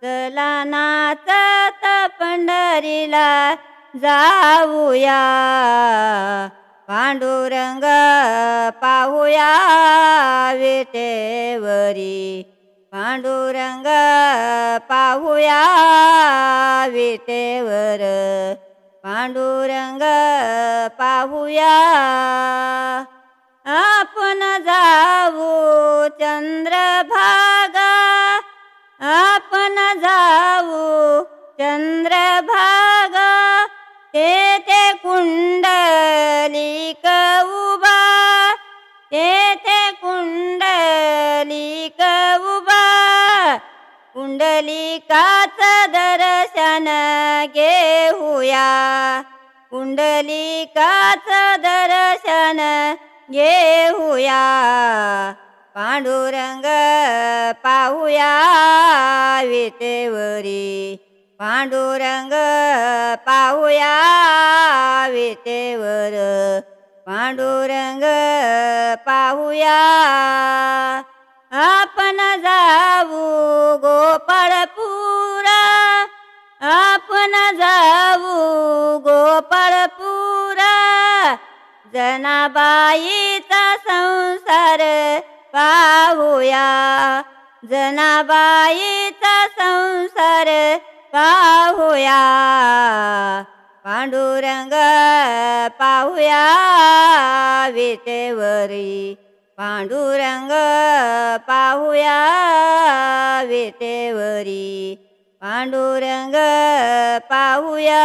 चला नाचत पंढरीला जाऊया, पांडुरंग पाहूया विटेवरी, पांडुरंग पाहूया विटेवर, पांडुरंग पाहूया. आपण जाऊ चंद्रभागा, आपण जाऊ चंद्रभागा, तेथे कुंडलिक उभा, तेथे कुंडलिक उभा, कुंडलिकाचं दर्शन घेऊया, कुंडलिकाचं दर्शन घेऊया, पांडुरंग पाहूया विटेवरी, पांडुरंग पाहूया विटेवर, पांडुरंग पाहूया. आपण जाऊ गोपाळपुरा, आपण जाऊ गोपाळपुरा, जनाबाईचा संसार पाहूया, जनाबाईचा संसार पाहूया, पांडुरंग पाहूया विटेवरी, पांडुरंग पाहूया विटेवरी, पांडुरंग पाहूया.